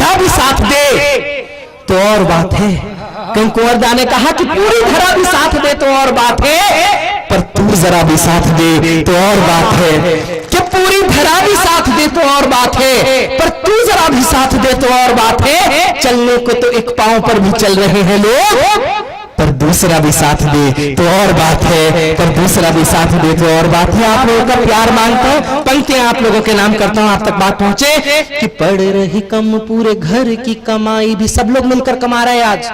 धरा भी साथ दे तो और बात है। कहीं कुंवरदा ने कहा कि पूरी धरा भी साथ दे तो और बात है, पर तू जरा भी साथ दे तो और बात है। कि पूरी धरा भी साथ दे तो और बात है, पर तू जरा भी साथ दे तो और बात है। चलने को तो एक पांव पर भी चल रहे हैं लोग, पर दूसरा भी साथ दे तो और बात है, पर दूसरा भी साथ दे तो और बात है। आप लोगों का प्यार मांगता हूं, पंक्तियां आप लोगों के नाम करता हूं, आप तक बात पहुंचे कि पड़ रही कम पूरे घर की कमाई भी। सब लोग मिलकर कमा रहे हैं आज,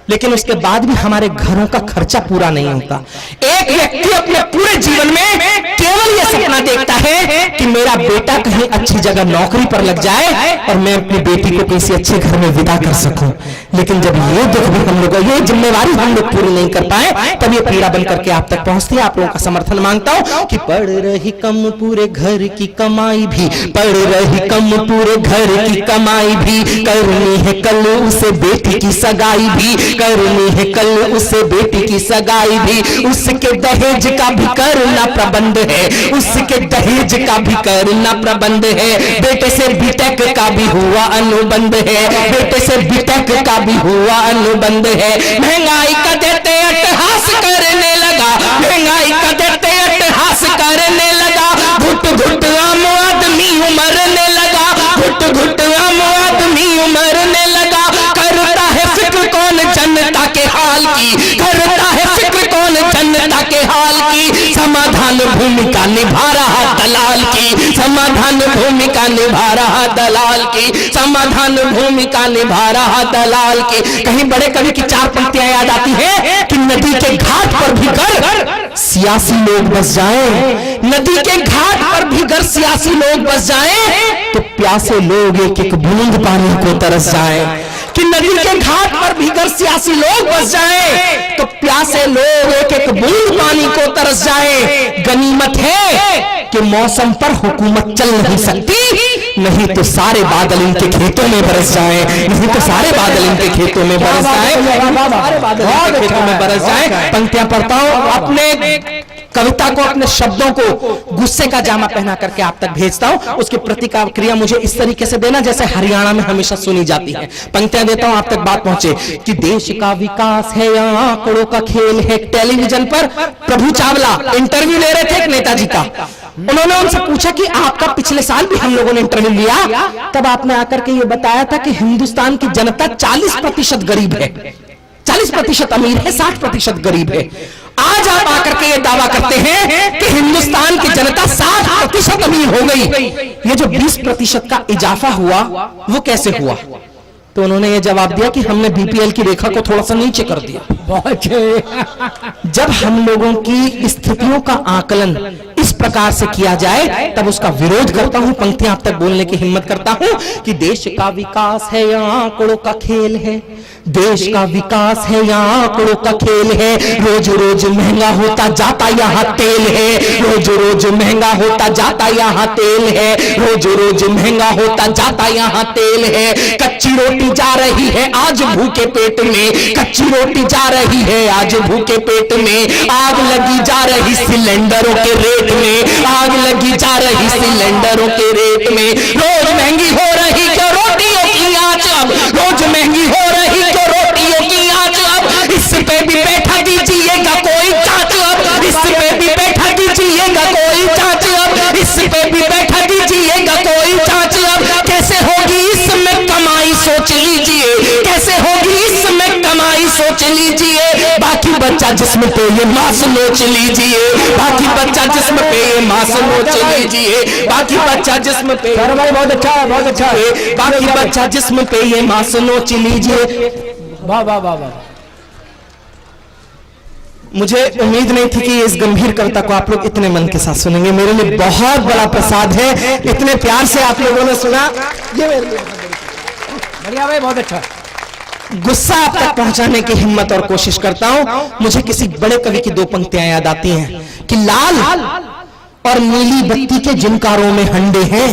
लेकिन उसके बाद भी हमारे घरों का खर्चा पूरा नहीं होता। एक व्यक्ति अपने पूरे जीवन में केवल यह सपना देखता है कि मेरा बेटा कहीं अच्छी जगह नौकरी पर लग जाए और मैं अपनी बेटी को किसी अच्छे घर में विदा कर सकूं। लेकिन जब ये दुख भी हम लोग, ये जिम्मेवारी हम लोग पूरी नहीं कर पाए, तब ये पीड़ा बन करके आप तक पहुंचती है। आप लोगों का समर्थन मांगता हूं कि पड़ रही कम पूरे घर की कमाई भी, पड़ रही कम पूरे घर की कमाई भी, करनी है कल उसे बेटी की सगाई भी, करनी है कल उसे बेटी की सगाई भी। उसके दहेज का भी करना प्रबंध है, उसके दहेज का भी करना प्रबंध है। बेटे से बीटेक का भी हुआ अनुबंध है, बेटे से बीटेक का भी हुआ अनुबंध है। महंगाई का देते अट्टहास करने लगा, महंगाई का देते अट्टहास करने लगा। घुट घुट आम आदमी उमरने लगा, घुट घुट आम आदमी उमरने लगा। करता है फिक्र कौन जनता के हाल की, करता है फिक्र कौन जनता के हाल की। समाधान भूमिका निभा रहा दलाल की, समाधान भूमिका निभा रहा दलाल की, समाधान भूमिका निभा रहा दलाल की। कहीं बड़े कवि की चार पंक्तियां याद आती है कि नदी के घाट पर भी कर सियासी लोग बस जाएं, नदी के घाट पर भी कर सियासी लोग बस जाएं, तो प्यासे लोग एक एक बूंद पानी को तरस जाएं। कि नदी के घाट पर भीगर सियासी लोग बस जाएं, तो प्यासे लोग एक एक बूंद पानी को तरस जाएं। गनीमत है कि मौसम पर हुकूमत चल नहीं सकती, नहीं तो सारे बादल इनके खेतों में बरस जाएं, नहीं तो सारे बादल इनके खेतों में बरस जाएं, सारे बादल इनके खेतों में बरस जाएं। पंक्तियां पढ़ता हूं, अपने कविता को, अपने शब्दों को गुस्से का जामा पहना करके आप तक भेजता हूं। उसकी प्रतिक्रिया मुझे इस तरीके से देना जैसे हरियाणा में हमेशा सुनी जाती है। पंक्तियां देता हूं, आप तक बात पहुंचे कि देश का विकास है या आंकड़ों का खेल है। टेलीविजन पर प्रभु चावला इंटरव्यू ले रहे थे एक नेताजी का। उन्होंने उनसे पूछा कि आपका पिछले साल भी हम लोगों ने इंटरव्यू लिया, तब आपने आकर के ये बताया था कि हिंदुस्तान की जनता 40% गरीब है, 40% अमीर है, 60% गरीब है। आज आप आकर के ये दावा करते हैं कि हिंदुस्तान की जनता 60% अमीर हो गई। ये जो 20% का इजाफा हुआ वो कैसे हुआ? तो उन्होंने ये जवाब दिया कि हमने बीपीएल की रेखा को थोड़ा सा नीचे कर दिया। जब हम लोगों की स्थितियों का आकलन इस प्रकार से किया जाए तब उसका विरोध करता हूं। पंक्तियां आप तक बोलने की हिम्मत करता हूं कि देश का विकास है या आंकड़ों का खेल है, देश का विकास है या आंकड़ों का खेल है। रोज रोज महंगा होता जाता यहाँ तेल है, रोज रोज महंगा होता जाता यहाँ तेल है, रोज रोज महंगा होता जाता यहाँ तेल है। कच्ची रोटी जा रही है आज भूखे पेट में, कच्ची रोटी जा रही है आज भूखे पेट में। आग लगी जा रही सिलेंडरों के रेट में, आग लगी जा रही सिलेंडरों के रेट में। रोज महंगी हो रही क्यों रोटियों की आंच, अब रोज महंगी हो रही क्यों रोटियों की आंच। अब इस पे भी बैठा दीजिएगा कोई जांच, अब इस पे भी बैठा दीजिएगा कोई जांच, अब इस पे भी बैठा दीजिएगा कोई जांच। अब कैसे होगी इसमें कमाई सोच लीजिए, कैसे होगी इसमें कमाई सोच लीजिए। बाकी बच्चा जिस्म पे ये मांस नोच लीजिए, बाकी बच्चा जिस्म पे ये मांस नोच लीजिए, बाकी बच्चा जिस्म पे, बहुत अच्छा है, बहुत अच्छा है। बाकी बच्चा जिस्म पे ये मांस नोच लीजिए। वाह वाह वाह वाह। मुझे उम्मीद नहीं थी कि इस गंभीर कविता को आप लोग इतने मन के साथ सुनेंगे। मेरे लिए बहुत बड़ा प्रसाद है, इतने प्यार से आप लोगों ने सुना, ये मेरे लिए बढ़िया भाई, बहुत अच्छा। गुस्सा आप तक पहुंचाने की हिम्मत और कोशिश करता हूं। मुझे किसी बड़े कवि की दो पंक्तियां याद आती हैं कि लाल और नीली बत्ती के जिनकारों में हंडे हैं,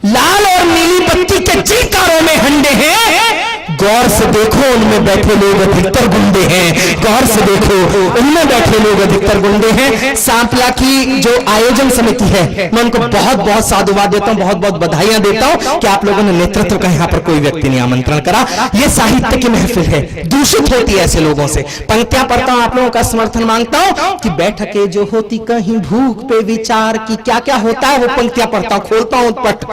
लाल और नीली बत्ती के जिनकारों में हंडे हैं। गौर से से देखो उनमें बैठे लोग अधिकतर गुंडे हैं, गौर से देखो उनमें बैठे लोग अधिकतर गुंडे हैं। सांपला की जो आयोजन समिति है, मैं उनको बहुत बहुत साधुवाद देता हूं, बहुत बहुत बधाइयां देता हूं कि आप लोगों ने नेतृत्व का यहाँ पर कोई व्यक्ति नहीं आमंत्रण करा। ये साहित्य की महफिल है, दूषित होती है ऐसे लोगों से। पंक्तियां पढ़ता हूं, आप लोगों का समर्थन मांगता हूं कि बैठकें जो होती कहीं भूख पे विचार की, क्या क्या होता है वो पंक्तियां पढ़ता हूं, खोलता हूं पट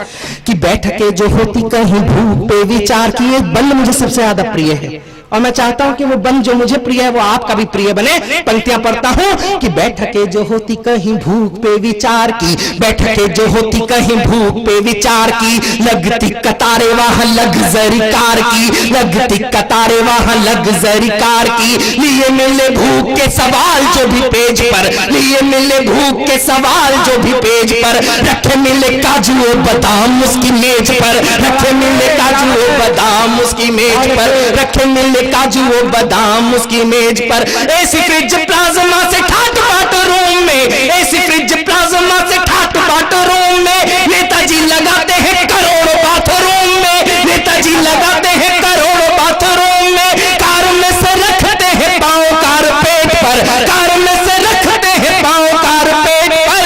कि बैठकें जो होती कहीं भूख पे विचार की। ये बंद मुझे सबसे ज्यादा प्रिय है और मैं चाहता हूं कि वो बंद जो मुझे प्रिय है वो आपका भी प्रिय बने। पंक्तियां पढ़ता हूं कि बैठकें जो होती कहीं भूख पे विचार की, बैठकें जो होती कहीं भूख पे विचार की, लगती कतारे वहां लग्जरी कार की, लगती कतारे वहां लग्जरी कार की। लिए मिले भूख के सवाल जो भी पेज पर, लिए मिले भूख के सवाल जो भी पेज पर, रखे मिले काजू और बादाम उसकी मेज पर, रखे मिले काजू और बादाम उसकी मेज पर, रखे मिले काजू और बादाम उसकी मेज पर। एसी फ्रिज प्लाज्मा से ठाट बाट रूम में, एसी फ्रिज प्लाज्मा से ठाट बाट रूम में, नेताजी लगाते हैं करोड़ों बाथरूम में, नेताजी लगाते हैं करोड़ों बाथरूम में। कार में से रखते हैं पांव कारपेट पर, कार में से रखते हैं पांव कारपेट पर।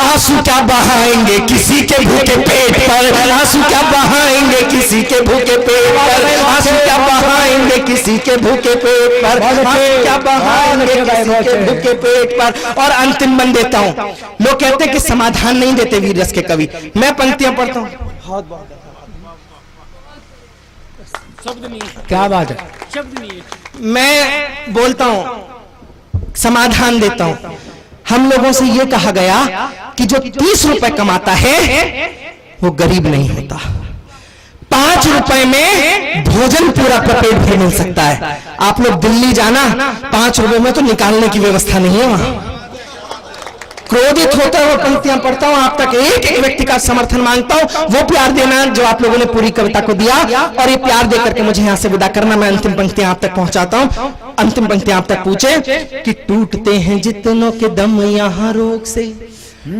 आंसू क्या बहाएंगे किसी के भूखे पेट पर, आंसू क्या बहाएंगे किसी के भूखे पेट पर, आंसू क्या बहाएंगे किसी के भूखे पेट पर, आंसू क्या बहाएंगे किसी के भूखे पेट पर। और अंतिम बन देता हूं, लोग कहते हैं कि समाधान नहीं देते वीर रस के कवि, मैं पंक्तियां पढ़ता हूं। क्या बात है, शब्द नहीं है। मैं बोलता हूं, समाधान देता हूं। हम लोगों से यह कहा गया कि जो 30 रुपए कमाता है वो गरीब नहीं होता। 5 रुपए में भोजन पूरा पेट भर मिल सकता है। आप लोग दिल्ली जाना, 5 रुपए में तो निकालने की व्यवस्था नहीं है वहां। क्रोधित होता है वो पंक्तियां पढ़ता हूं, आप तक एक एक व्यक्ति का समर्थन मांगता हूं, वो प्यार देना जो आप लोगों ने पूरी कविता को दिया, और ये प्यार देकर के मुझे यहां से विदा करना। मैं अंतिम पंक्तियां आप तक पहुंचाता हूं। अंतिम पंक्तियां आप तक पूछे कि टूटते हैं जितनों के दम यहां रोग से,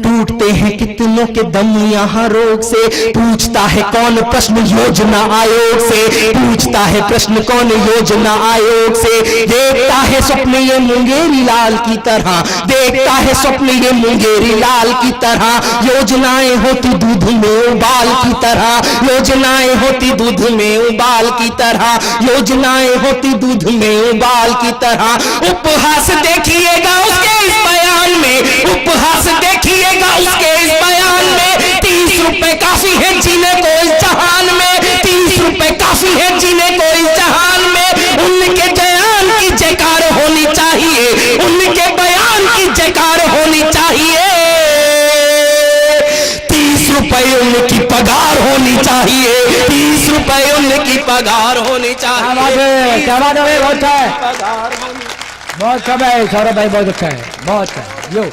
टूटते हैं कितनों के दम यहाँ रोग से, पूछता है कौन प्रश्न योजना आयोग से, पूछता है प्रश्न कौन योजना आयोग से। देखता है स्वप्न ये मुंगेरी लाल की तरह, देखता है स्वप्न ये मुंगेरी लाल की तरह। योजनाएं होती दूध में उबाल की तरह, योजनाएं होती दूध में उबाल की तरह, योजनाएं होती दूध में उबाल की तरह। उपहास देखिएगा उसके इस बयान में, उपहास देखिएगा उसके इस बयान में। 30 रुपए काफी है जीने को इस जहान में, 30 रुपए काफी है जीने को इस जहान में। उनके बयान की जयकार होनी चाहिए, उनके बयान की जयकार होनी चाहिए। 30 रुपए उनकी पगार होनी चाहिए, 30 रुपए उनकी पगार होनी चाहिए। क्या बात है, बहुत अच्छा है, बहुत अच्छा है सौरभ भाई, बहुत अच्छा है, बहुत अच्छा है।